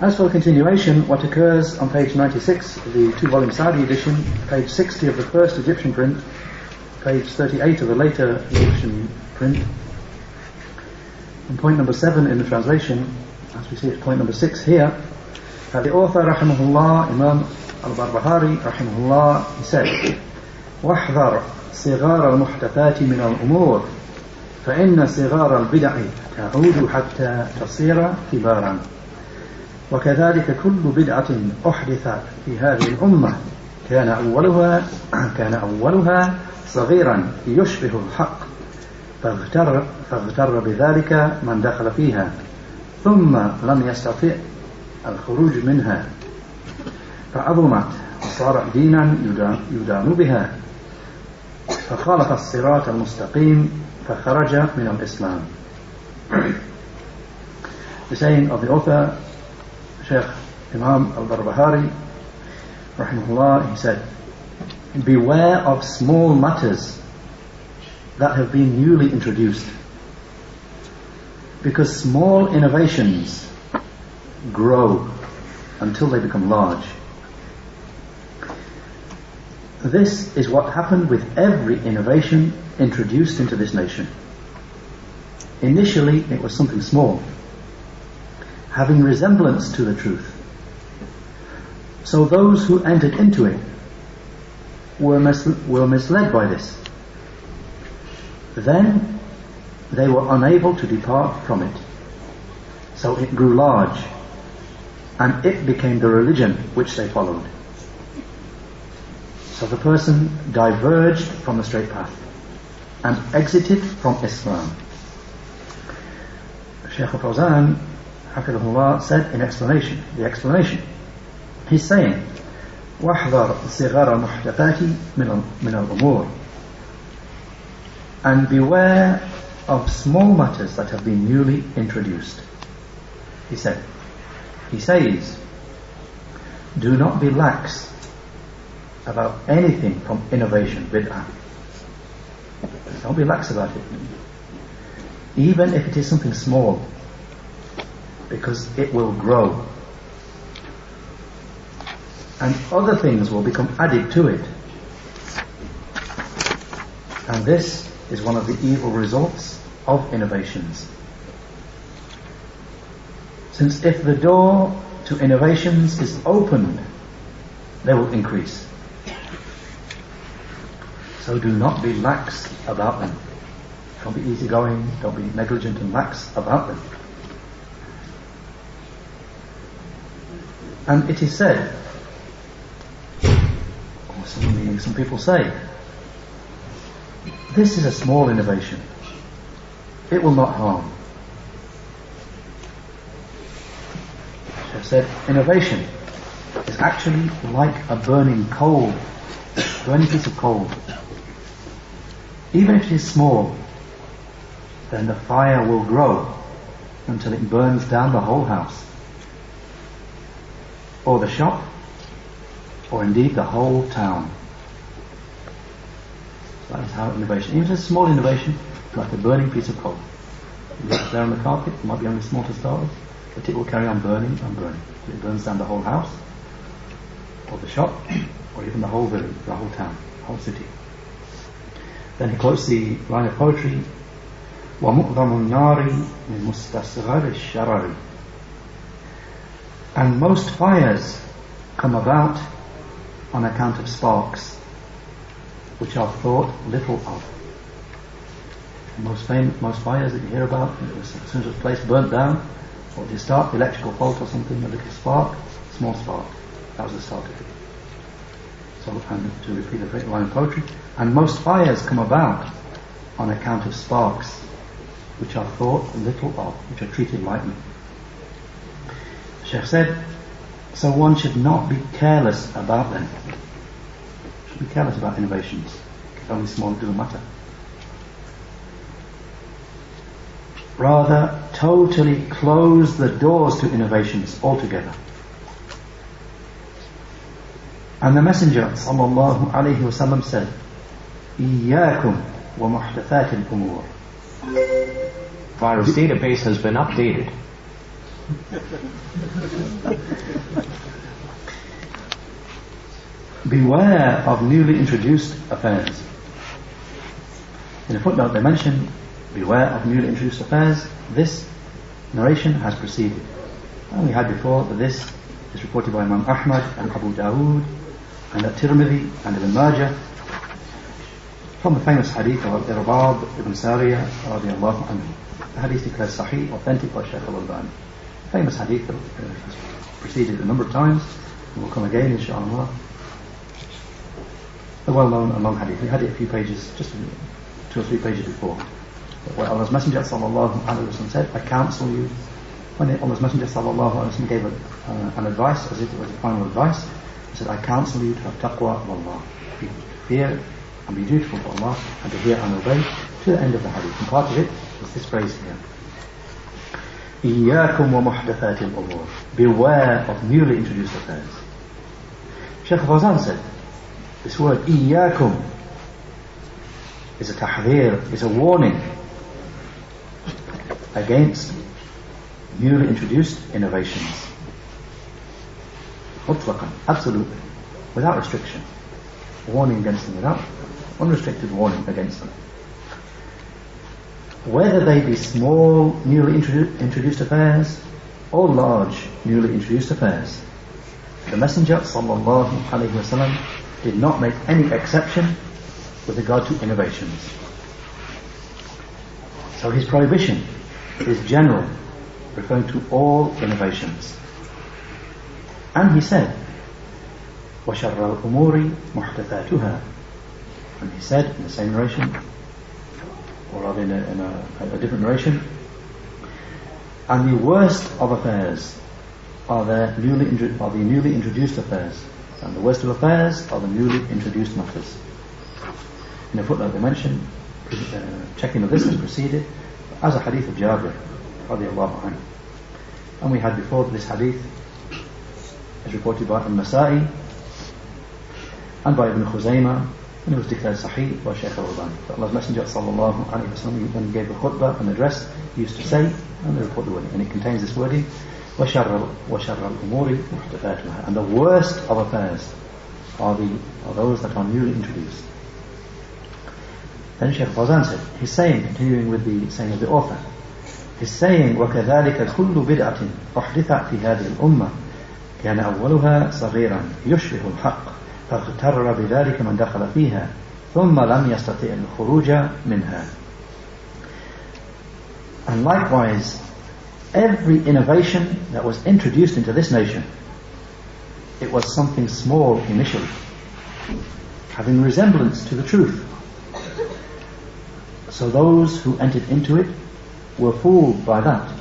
As for the continuation, what occurs on page 96 of the 2-volume Saudi edition, page 60 of the first Egyptian print, page 38 of the later Egyptian print, and point number 7 in the translation, as we see it's point number 6 here, the author, rahimahullah, Imam al-Barbahari, rahimahullah, he said, وَاحْذَرْ صِغَارَ الْمُحْدَثَاتِ مِنَ الْأُمُورِ فَإِنَّ صِغَارَ الْبِدَعِ تعود حتى تصير كبارا وكذلك كل بدعة أحدث في هذه الأمة كان أولها صغيرا يشبه الحق فاغتر بذلك من دخل فيها ثم لم يستطع الخروج منها فعظمت وصار دينا يدان بها فخالف الصراط المستقيم فخرج من الإسلام. The saying of the author, Shaykh Imam al-Barbahari, rahimahullah, he said, beware of small matters that have been newly introduced, because small innovations grow until they become large. This is what happened with every innovation introduced into this nation. Initially it was something small, having resemblance to the truth. So those who entered into it were misled by this. Then they were unable to depart from it. So it grew large, and it became the religion which they followed. So the person diverged from the straight path and exited from Islam. Shaykh Fawzan, hafidhahullah, said in the explanation, he's saying, وَاحْذَرْ صِغَارَ الْمُحْدَثَاتِ مِنَ الْأُمُورِ, and beware of small matters that have been newly introduced. He says, do not be lax about anything from innovation, bid'ah. Don't be lax about it, even if it is something small, because it will grow and other things will become added to it, and this is one of the evil results of innovations. Since if the door to innovations is opened, they will increase. So do not be lax about them. Don't be easygoing, don't be negligent and lax about them. And it is said, or some people say, this is a small innovation, it will not harm. She said, innovation is actually like a burning piece of coal. Even if it is small, then the fire will grow until it burns down the whole house, or the shop, or indeed the whole town. So that is how innovation, even if it's a small innovation, like a burning piece of coal. You leave it there on the carpet, it might be only small to start with, but it will carry on burning and burning till it burns down the whole house, or the shop, or even the whole village, the whole town, the whole city. Then he quotes the line of poetry, وَمُؤْذَمُ النَّارِ مِنْ مُسْتَصْغَرِ الشَّرَرِ, and most fires come about on account of sparks which are thought little of. Most fires that you hear about, as soon as a place burnt down, what did it start? Electrical fault or something, a little spark, small spark. That was the start of it. So, and to repeat the line of poetry, and most fires come about on account of sparks which are thought little of, which are treated lightly. Shaykh said, so one should not be careless about them. Should be careless about innovations. If only small, it doesn't matter. Rather, totally close the doors to innovations altogether. And the Messenger sallallahu alayhi wasallam said, إِيَّاكُمْ وَمُحْدَثَاتِ الْأُمُورِ. Virus database has been updated. Beware of newly introduced affairs. In a footnote they mention, beware of newly introduced affairs. This narration has preceded. And we had before that this is reported by Imam Ahmad and Abu Dawood and at-Tirmidhi and Ibn Majah from the famous hadith of Irbad ibn Sariyah radiallahu anhu. The hadith declared sahih, authentic by Shaykh Fawzan. Famous hadith that has preceded a number of times and will come again inshaAllah. A well-known and long hadith. We had it a few pages, just 2 or 3 pages before. Where Allah's Messenger sallallahu alaihi wasallam said, I counsel you. When Allah's Messenger sallallahu alaihi wasallam gave an advice, as if it was a final advice, he said, I counsel you to have taqwa of Allah, fear and be dutiful to Allah, and to hear and obey, to the end of the hadith. And part of it is this phrase here. إِيَّاكُمْ وَمُحْدَثَاتِ الْأُمُورِ. Beware of newly introduced affairs. Shaykh Fawzan said, this word إِيَّاكُمْ is a tahdhir, is a warning against newly introduced innovations. Mutlaqan, absolutely, without restriction. Warning against them, without unrestricted warning against them. Whether they be small newly introduced affairs or large newly introduced affairs, the Messenger sallallahu alaihi wasallam did not make any exception with regard to innovations. So his prohibition is general, referring to all innovations. And he said, وَشَرَّ الْأُمُورِ مُحْدَثَاتُهَا. And he said in the same narration, or rather in a different narration, and the worst of affairs are the newly introduced affairs, and the worst of affairs are the newly introduced matters. In a footnote they mention, checking of this has proceeded as a hadith of Jabir radiallahu anhu. And we had before that this hadith is reported by An-Nasa'i and by Ibn Khuzaymah, and it was declared sahih by Shaykh Fawzan. Allah's Messenger sallallahu alaihi wasallam, when he gave the khutbah, an address, he used to say, and they report the wording, and it contains this wording, وَشَرَّ الْأُمُورِ مُحْدَثَاتُهَا. And the worst of affairs are those that are newly introduced. Then Shaykh Fawzan said, he's saying, continuing with the saying of the author, he's saying, وَكَذَلِكَ كُلُّ بِدْعَةٍ أُحْدِثَتْ فِي هَذِهِ الْأُمَّةِ كان أولها صغيرا يشبه الحق فاغتر بذلك من دخل فيها ثم لم يستطيع الخروج منها. And likewise, every innovation that was introduced into this nation, it was something small initially, having resemblance to the truth. So those who entered into it were fooled by that.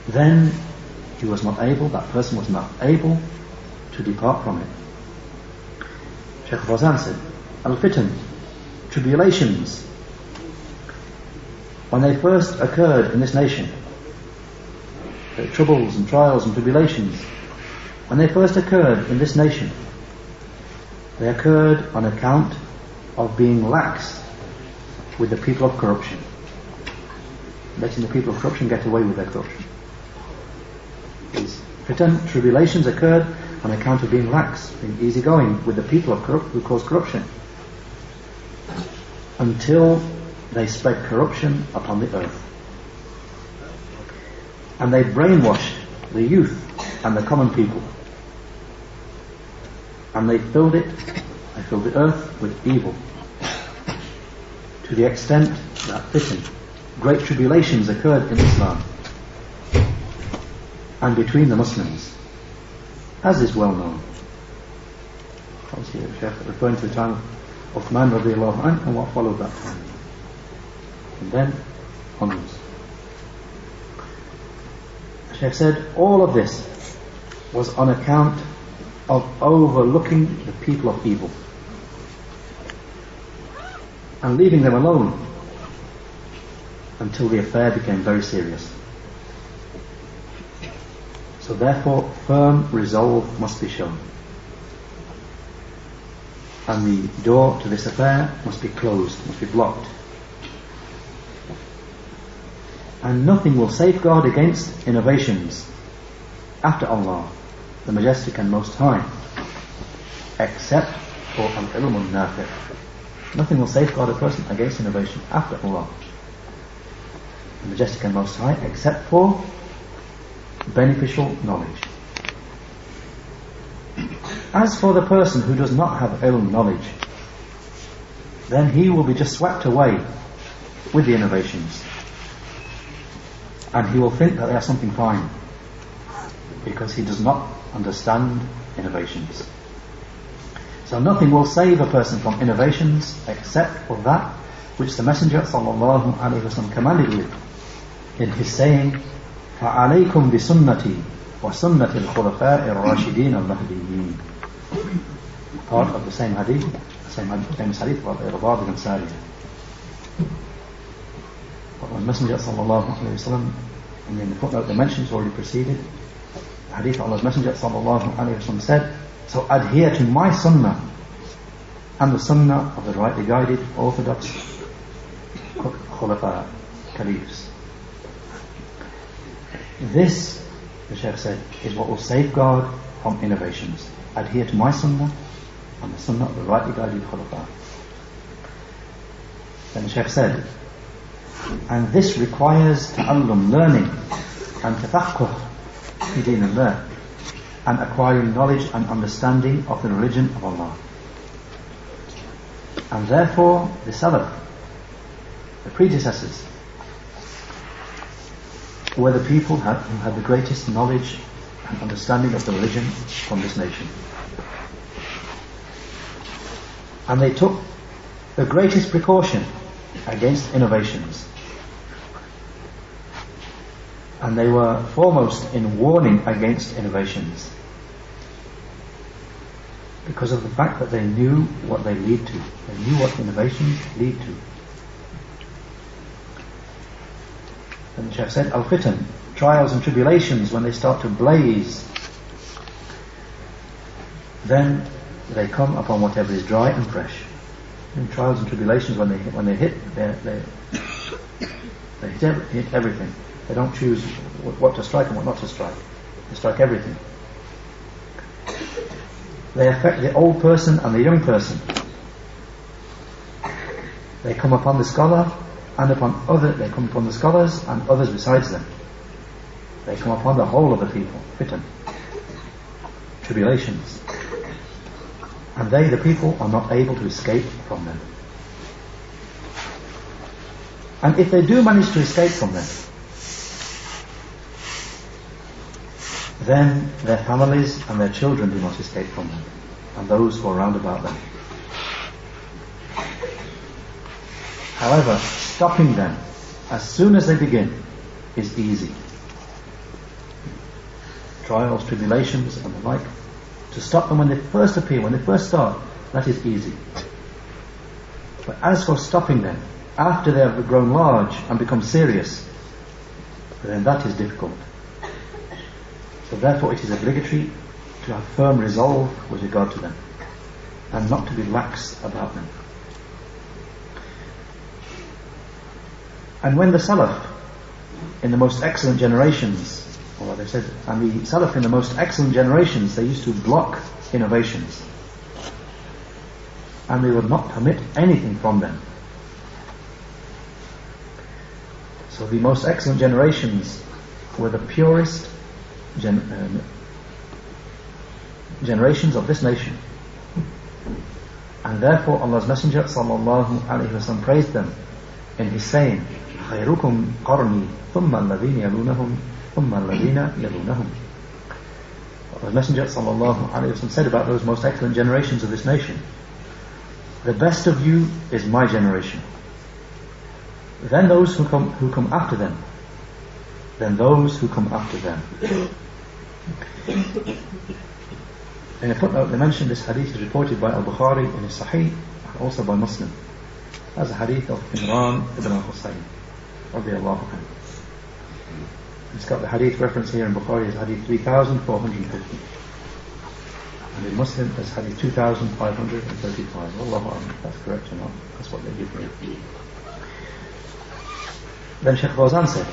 Then that person was not able to depart from it. Shaykh Fawzan said, Al-Fitan, tribulations, when they first occurred in this nation, the troubles and trials and tribulations, when they first occurred in this nation, they occurred on account of being lax with the people of corruption, letting the people of corruption get away with their corruption. These fitan, tribulations, occurred on account of being lax, being easygoing with the people who caused corruption, until they spread corruption upon the earth. And they brainwashed the youth and the common people. And they filled the earth with evil, to the extent that fitan, great tribulations occurred in Islam and between the Muslims, as is well known. Obviously, the Shaykh referring to the time of Uthman radiallahu anhu and what followed that time, and then onwards. The Shaykh said all of this was on account of overlooking the people of evil and leaving them alone until the affair became very serious. So therefore, firm resolve must be shown, and the door to this affair must be closed, must be blocked. And nothing will safeguard against innovations after Allah, the Majestic and Most High, except for al-ilm al-nafi'. Nothing will safeguard a person against innovation after Allah, the Majestic and Most High, except for beneficial knowledge. As for the person who does not have ilm knowledge, then he will be just swept away with the innovations, and he will think that they are something fine because he does not understand innovations. So nothing will save a person from innovations except for that which the Messenger sallallahu alaihi wasallam commanded with in his saying, فَعَلَيْكُمْ بِسُنَّتِي وَسُنَّةِ الْخُلَفَاءِ الرَّاشِدِينَ الْمَهْدِيِّينَ. Part of the same hadith, the same famous hadith about Irbad ibn Sariyah. But when Messenger sallallahu alaihi wasallam, and in the footnote they mentioned, it's already preceded, the hadith of Allah's Messenger sallallahu alaihi wasallam said, so adhere to my sunnah and the sunnah of the rightly guided orthodox khulafa, caliphs. This, the Shaykh said, is what will safeguard from innovations. Adhere to my sunnah and the sunnah of the rightly guided khulafa. Then the Shaykh said, and this requires ta'allum, learning, and tafaqquh fi din Allah, and acquiring knowledge and understanding of the religion of Allah. And therefore the Salaf, the predecessors, were the people who had the greatest knowledge and understanding of the religion from this nation. And they took the greatest precaution against innovations. And they were foremost in warning against innovations because of the fact that they knew what they lead to. They knew what innovations lead to. And the Shaykh said, al-fitan, trials and tribulations, when they start to blaze, then they come upon whatever is dry and fresh. And trials and tribulations, when they hit, they hit everything. They don't choose what to strike and what not to strike. They strike everything. They affect the old person and the young person. They come upon the scholar and they come upon the scholars and others besides them. They come upon the whole of the people. Fitan, tribulations. And they, the people, are not able to escape from them. And if they do manage to escape from them, then their families and their children do not escape from them, and those who are round about them. However, stopping them as soon as they begin is easy. Trials, tribulations and the like, to stop them when they first appear, when they first start, that is easy. But as for stopping them after they have grown large and become serious, then that is difficult. So therefore it is obligatory to have firm resolve with regard to them and not to be lax about them. And when the Salaf in the most excellent generations, or they said, and the Salaf in the most excellent generations, they used to block innovations and they would not permit anything from them. So the most excellent generations were the purest generations of this nation, and therefore Allah's Messenger sallallahu alaihi wasallam praised them in his saying, خيركم قرني ثم الذين يلونهم ثم الذين يلونهم. Allah's Messenger sallallahu alaihi wasallam said about those most excellent generations of this nation, the best of you is my generation, then those who come after them, then those who come after them. In a footnote they mentioned this hadith is reported by Al-Bukhari in his Sahih, and also by Muslim, as a hadith of Imran ibn al-Husayn radiyallahu anhu. It's got the hadith reference here in Bukhari as hadith 3450, and in Muslim as hadith 2535. Wallahu a'lam, if that's correct or not, that's what they give me. Then Shaykh Fawzan said,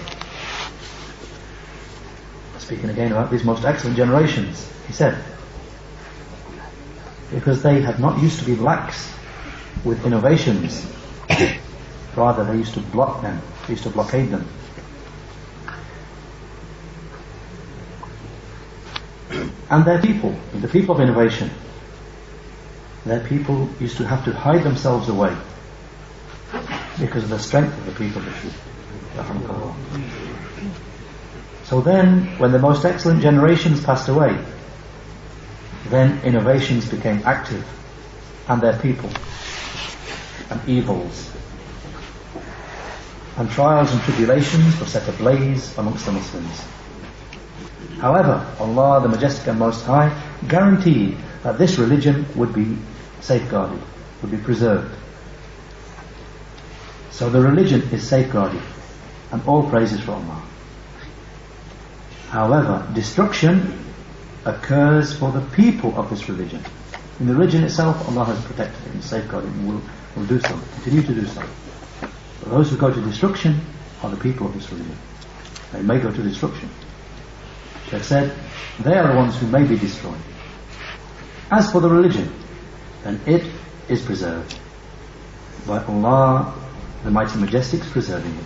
speaking again about these most excellent generations, he said, because they had not used to be lax with innovations, rather they used to block them, they used to blockade them. And their people, the people of innovation, their people used to have to hide themselves away because of the strength of the people of the truth. So then, when the most excellent generations passed away, then innovations became active, and their people, and evils, and trials and tribulations were set ablaze amongst the Muslims. However, Allah the Majestic and Most High guaranteed that this religion would be safeguarded, would be preserved. So the religion is safeguarded, and all praises for Allah. However, destruction occurs for the people of this religion. In the religion itself, Allah has protected it and safeguarded it, and will do so, continue to do so. But those who go to destruction are the people of this religion. They may go to destruction. Shaykh said, they are the ones who may be destroyed. As for the religion, then it is preserved by Allah, the Mighty Majestic, is preserving it.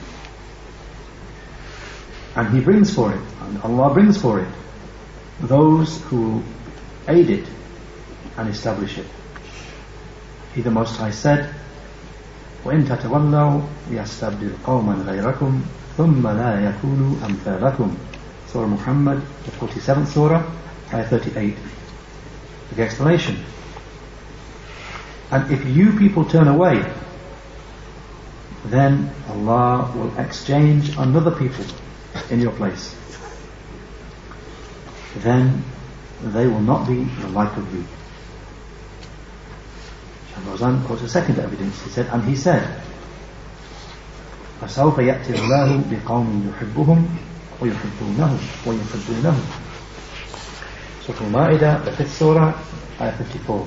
And He brings for it, and Allah brings for it, those who aid it and establish it. He the Most High said, وَإِن تَتَوَلَّوْا يَسْتَبْدِلْ قَوْمًا غَيْرَكُمْ ثُمَّ لَا يَكُونُوا أَمْثَالَكُمْ. Surah Muhammad, the 47th Surah, Ayah 38. The explanation. And if you people turn away, then Allah will exchange another people in your place. Then they will not be the like of you. Shaykh Fawzan quotes a second evidence. He said, فَسَوْفَ يَأْتِ اللَّهُ بِقَوْمٍ يُحِبُّهُمْ وَيُحِبُّونَهُ. Surah Al-Ma'idah, the 5th Surah, Ayah 54.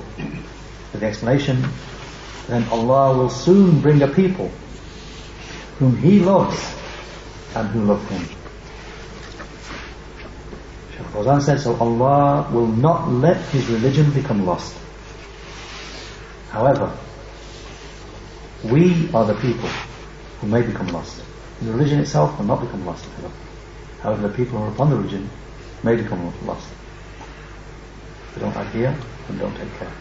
For the explanation, then Allah will soon bring a people whom He loves and who love Him. Shaykh Fawzan said, so Allah will not let His religion become lost. However, we are the people who may become lost. The religion itself will not become lost. However, the people who are upon the religion may become lost. If they don't adhere and don't take care.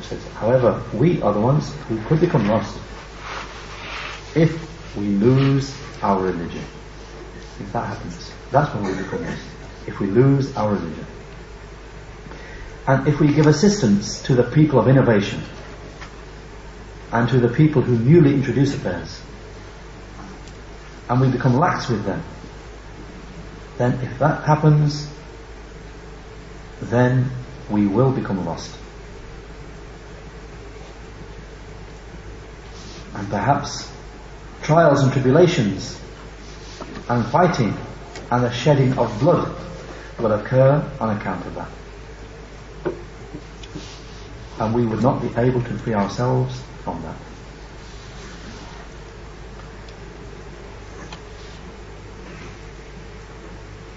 Says, however, we are the ones who could become lost if we lose our religion. If that happens, that's when we become lost. If we lose our religion. And if we give assistance to the people of innovation and to the people who newly introduce affairs, and we become lax with them, then if that happens, then we will become lost. And perhaps trials and tribulations and fighting and the shedding of blood will occur on account of that. And we would not be able to free ourselves from that.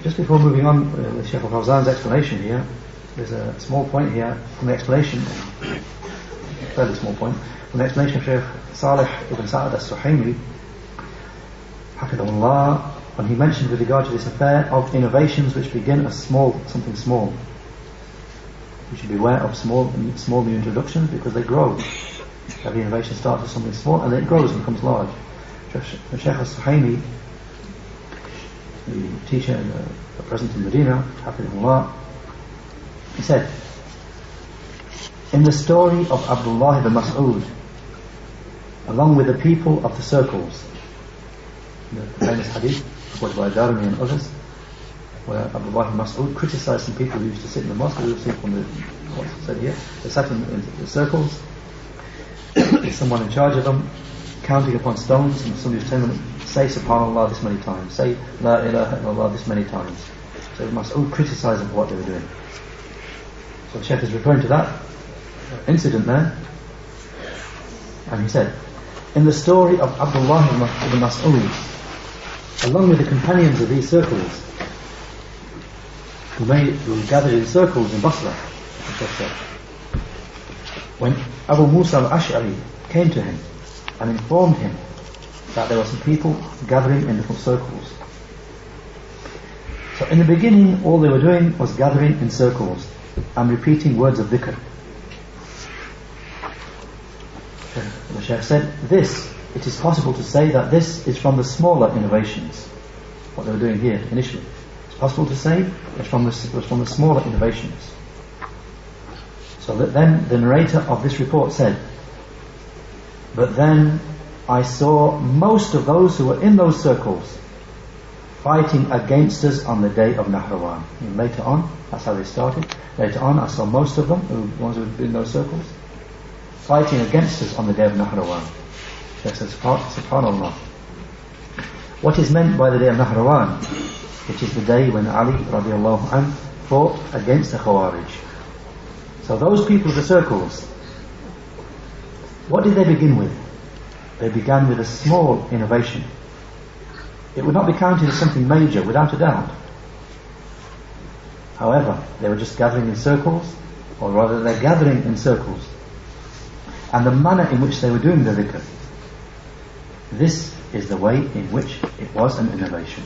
Just before moving on with Shaykh Fawzan's explanation here, there's a small point here from the explanation, a fairly small point, from the explanation of Shaykh Salih ibn Sa'ad as-Suhaimi, Hafidhullah, when he mentioned with regard to this affair of innovations which begin as something small. We should be aware of small new introductions because they grow. Every innovation starts with something small and then it grows and becomes large. Shaykh as-Suhaimi, the teacher present in Medina, Hafidhullah, he said, in the story of Abdullah ibn Mas'ud, along with the people of the circles, the famous hadith quoted by Darimi and others, where Abdullah ibn Mas'ud criticized some people who used to sit in the mosque. We will see from what's said here. They sat in the circles, someone in charge of them, counting upon stones, and somebody was telling them, say Subhanallah this many times, say La ilaha illallah this many times. So Mas'ud criticized them for what they were doing. So the Shaykh is referring to that incident there, and he said, in the story of Abdullah ibn Mas'ud, along with the companions of these circles, who gathered in circles in Basra, the Shaykh said. When Abu Musa al-Ash'ari came to him and informed him that there were some people gathering in different circles. So in the beginning, all they were doing was gathering in circles and repeating words of dhikr. The Shaykh said, it is possible to say that this is from the smaller innovations. What they were doing here initially. It's possible to say it was from the smaller innovations. So that then the narrator of this report said, but then I saw most of those who were in those circles fighting against us on the day of Nahrawan. And later on, that's how they started. Later on, I saw most of them, the ones who were in those circles, fighting against us on the day of Nahrawan. Shaykh says, Subhanallah. What is meant by the day of Nahrawan? Which is the day when Ali radiallahu anhu fought against the Khawarij. So those people of the circles, what did they begin with? They began with a small innovation. It would not be counted as something major, without a doubt. However, they were just gathering in circles, or rather they're gathering in circles. And the manner in which they were doing the dhikr, this is the way in which it was an innovation.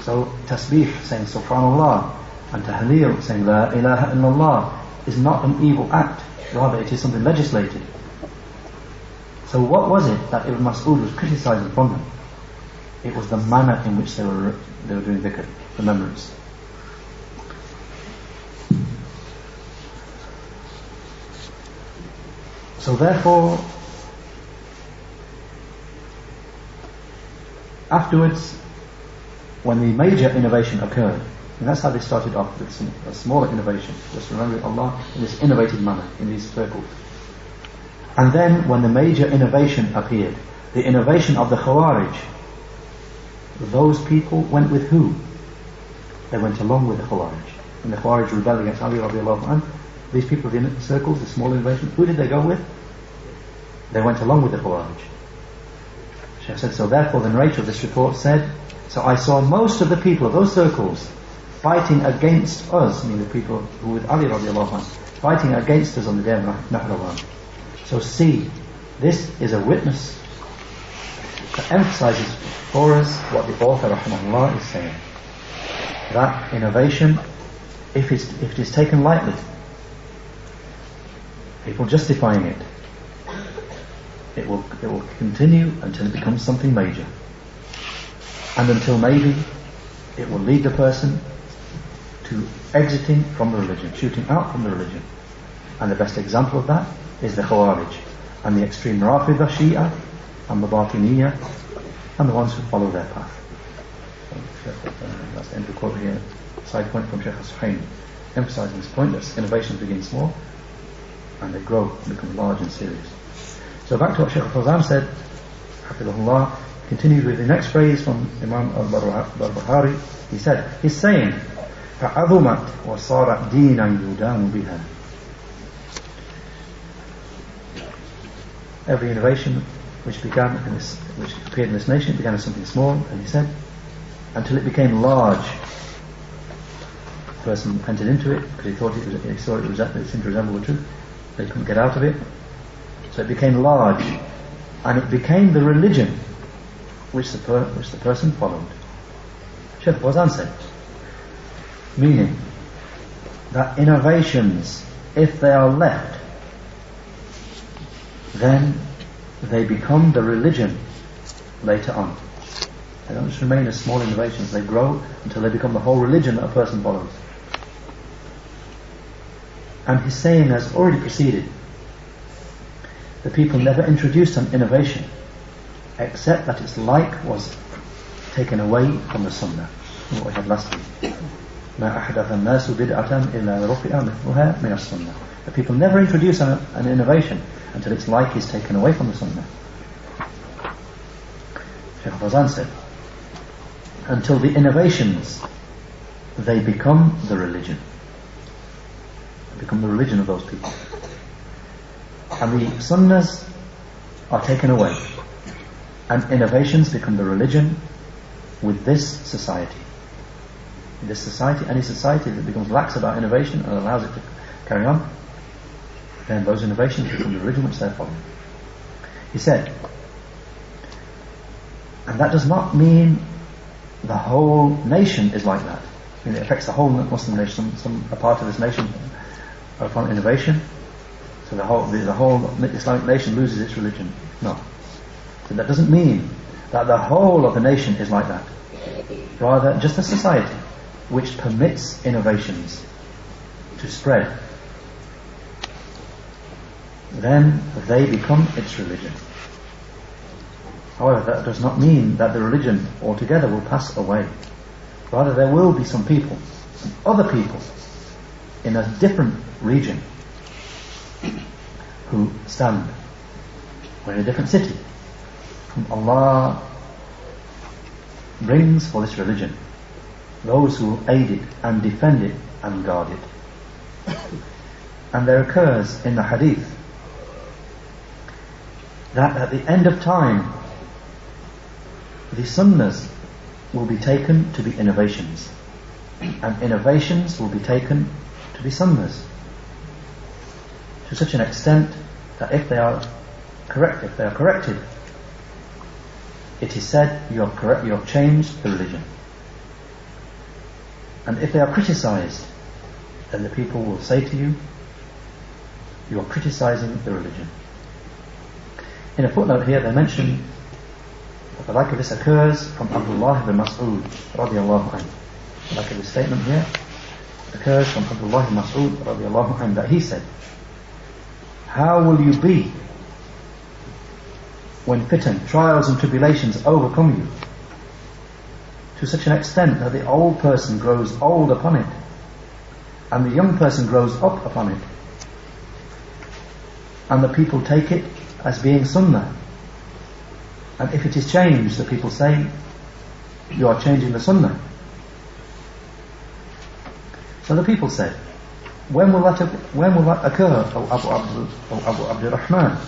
So tasbih, saying Subhanallah, and tahleel, saying La ilaha illallah, is not an evil act, rather it is something legislated. So what was it that Ibn Mas'ud was criticizing from them? It was the manner in which they were doing dhikr, remembrance. So therefore, afterwards, when the major innovation occurred, and that's how they started off, with a smaller innovation, just remembering Allah in this innovative manner, in these circles. And then when the major innovation appeared, the innovation of the Khawarij, those people went with who? They went along with the Khawarij. When the Khawarij rebelled against Ali radiallahu anhu, these people in the circles, the small innovation, who did they go with? They went along with the Khawarij. Shaykh said, so therefore the narrator of this report said, so I saw most of the people of those circles fighting against us, meaning the people who were with Ali radiallahu anhu, fighting against us on the day of Nahrawan. So see, this is a witness that emphasizes for us what the author rahimahullah is saying. That innovation, if it is taken lightly, people justifying it, it will continue until it becomes something major. And until maybe it will lead the person to exiting from the religion, shooting out from the religion. And the best example of that is the Khawarij and the extreme Rafida Shia and the Batiniyya and the ones who follow their path. So, that's the end of the quote here. Side point from Shaykh Fawzan, emphasizing this point that innovations begin small and they grow and become large and serious. So back to what Shaykh Fawzan said, Hafidhullah, continued with the next phrase from Imam al-Barbahari. He said, he's saying, فَعَظُمَتْ وَصَارَتْ دِينًا يُدَانُ بِهَا. Every innovation which appeared in this nation, it began as something small, and he said, until it became large. The person entered into it because he saw it seemed to resemble the truth. They couldn't get out of it. So it became large, and it became the religion which the person followed. Shaykh Fawzan said, meaning that innovations, if they are left, then they become the religion later on. They don't just remain as small innovations, they grow until they become the whole religion that a person follows. And his saying has already preceded. The people never introduced an innovation except that its like was taken away from the Sunnah. What we had last week. مَا أَحْدَثَ النَّاسُ بِدْعَةً إِلَّا رُفِعَ مِثْلُهَا مِنَ السُّنَّةِ. The people never introduce an innovation until its like is taken away from the Sunnah. Shaykh Fawzan said, until the innovations, they become the religion. They become the religion of those people. And the Sunnahs are taken away. And innovations become the religion with this society. In this society, any society that becomes lax about innovation and allows it to carry on, then those innovations become the religion which they're following. He said, and that does not mean the whole nation is like that. I mean, it affects the whole Muslim nation. A part of this nation are upon innovation, so the whole Islamic nation loses its religion. No. So that doesn't mean that the whole of the nation is like that. Rather, just a society which permits innovations to spread, then they become its religion. However, that does not mean that the religion altogether will pass away. Rather, there will be some people, some other people in a different region who stand, or in a different city, whom Allah brings for this religion, those who will aid it and defend it and guard it. And there occurs in the hadith that at the end of time the sunnahs will be taken to be innovations, and innovations will be taken to be sunnahs, to such an extent that if they are corrected, it is said you have changed the religion. And if they are criticized, then the people will say to you, you are criticizing the religion. In a footnote here they mention that the like of this occurs from Abdullah ibn Mas'ud radiallahu anhu. The like of this statement here occurs from Abdullah ibn Mas'ud radiallahu anhu, that he said, how will you be when fitan, trials and tribulations overcome you, to such an extent that the old person grows old upon it, and the young person grows up upon it, and the people take it as being sunnah, and if it is changed, the people say, you are changing the sunnah. So the people said, when will that occur, O Abu Abdurrahman?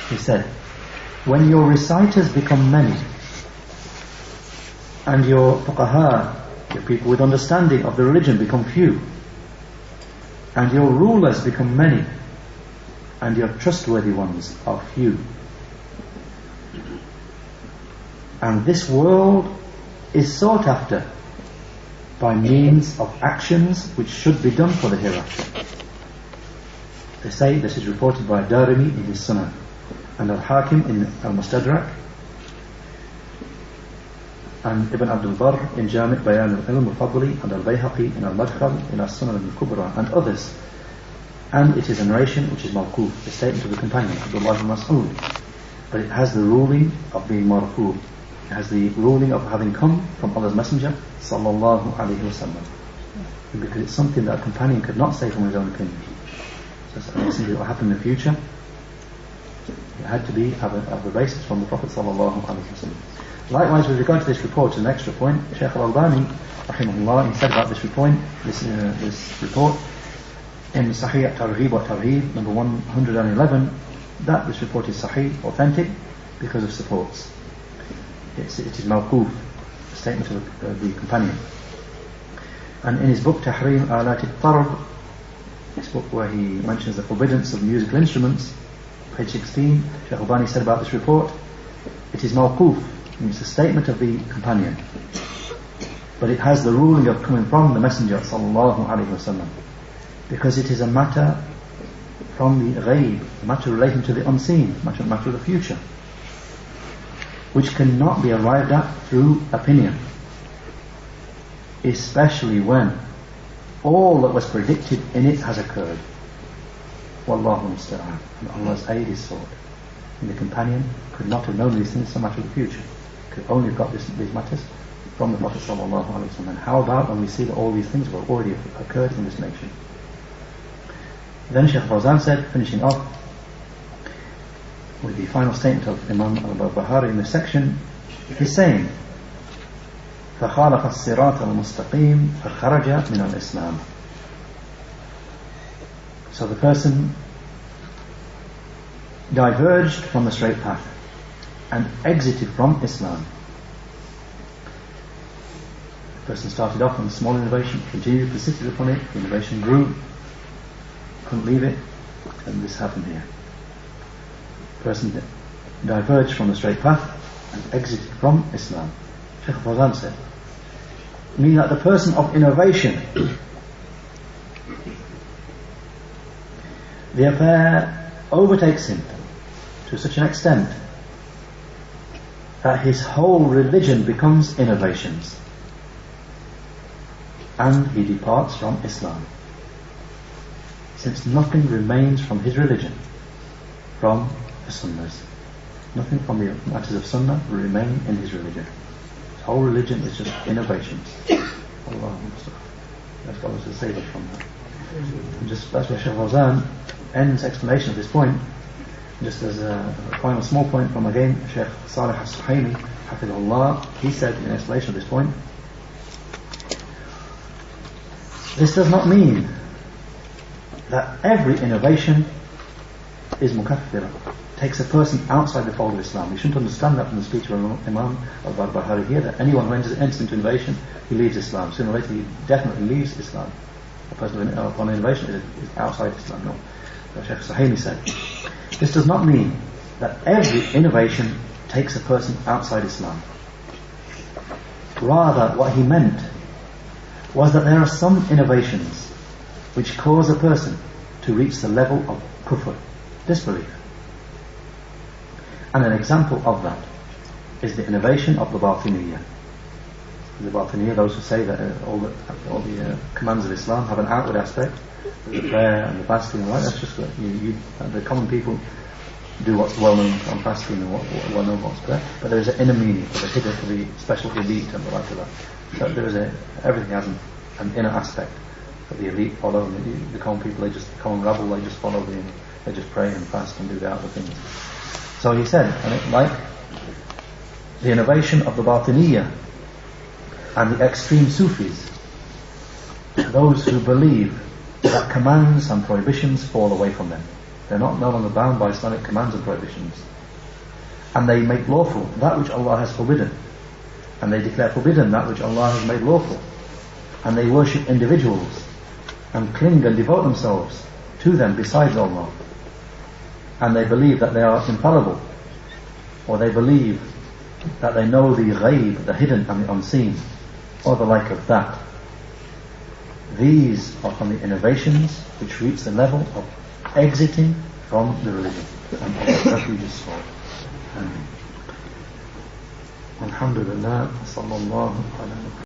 He said, when your reciters become many, and your fuqaha, your people with understanding of the religion, become few, and your rulers become many, and your trustworthy ones are few. And this world is sought after by means of actions which should be done for the hereafter. They say this is reported by Darimi in his Sunnah, and Al-Hakim in Al-Mustadrak, and Ibn Abdul Barr in Jami' Bayan al-Ilm al-Fadli, and Al-Bayhaqi in Al-Madkhal in As-Sunnah al-Kubra, and others. And it is a narration which is mawquf, a statement of the companion Abdullah ibn Mas'ud, but it has the ruling of being marfu'. It has the ruling of having come from Allah's Messenger sallallahu alaihi wasallam, because it's something that a companion could not say from his own opinion. So it's something that will happen in the future. It had to be have a basis from the Prophet sallallahu alaihi wasallam. Likewise, with regard to this report, an extra point, Shaykh Al-Albani rahimahullah, he said about this report in Sahih at-Targhib wa Tarhib number 111, that this report is sahih, authentic, because of supports. It is mawquf, a statement of the companion. And in his book Tahrim Alat al-Tarb, this book where he mentions the forbiddance of musical instruments, page 16, Shaykh Albani said about this report, it is mawquf, it's a statement of the companion, but it has the ruling of coming from the Messenger sallallahu alaihi wasallam, because it is a matter from the ghaib, a matter relating to the unseen, a matter of the future, which cannot be arrived at through opinion, especially when all that was predicted in it has occurred. Wallahu musta'an. And Allah's aid is sought. And the companion could not have known these things, so much of the future. Could only have got these matters from the Prophet sallallahu alaihi wasallam. And how about when we see that all these things have already occurred in this nation? Then Shaykh Fawzan said, finishing off with the final statement of Imam al-Barbahari in this section, he's saying, فَخَالَفَ الصِّرَاطَ الْمُسْتَقِيمِ فَخَرَجَ مِنَ الْإِسْلَامِ. So the person diverged from the straight path and exited from Islam. person started off on a small innovation, continued, persisted upon it, the innovation grew, couldn't leave it, and this happened here. Person diverged from the straight path and exited from Islam. Shaykh Fawzan said, meaning that the person of innovation, the affair overtakes him to such an extent that his whole religion becomes innovations, and he departs from Islam, since nothing remains from his religion, from the Sunnahs. Nothing from the matters of Sunnah will remain in his religion. His whole religion is just innovations. Allah, let's go to save us from that. And just that's where Shaykh Fawzan ends explanation of this point. Just as a final small point from again Shaykh Salih as-Suhaimi, Hafidhullah, he said in explanation of this point, this does not mean that every innovation is mukaffira, takes a person outside the fold of Islam. You shouldn't understand that from the speech of Imam al-Barbahari here, that anyone who enters into innovation, he leaves Islam. Sooner or later he definitely leaves Islam. A person upon innovation is outside Islam. No. Shaykh Suhaimi said, this does not mean that every innovation takes a person outside Islam. Rather, what he meant was that there are some innovations which cause a person to reach the level of kufr, disbelief. And an example of that is the innovation of the Batiniyya. The Batiniyya, those who say that all the commands of Islam have an outward aspect, the prayer and the fasting and all that. That's just that the common people do what's well known on fasting and what well known what's prayer, but there is an inner meaning for the hidden, for the special elite and the like of that. So there is everything has an inner aspect that the elite follow, and the common people, the common rabble, they just follow they just pray and fast and do the outward things. So he said, like the innovation of the Batiniyya and the extreme Sufis, those who believe that commands and prohibitions fall away from them. They're no longer bound by Islamic commands and prohibitions. And they make lawful that which Allah has forbidden. And they declare forbidden that which Allah has made lawful. And they worship individuals and cling and devote themselves to them besides Allah. And they believe that they are infallible, or they believe that they know the ghaib, the hidden and the unseen, or the like of that. These are from the innovations which reach the level of exiting from the religion and of the refuge's soul. Alhamdulillah, sallallahu alayhi wa sallam.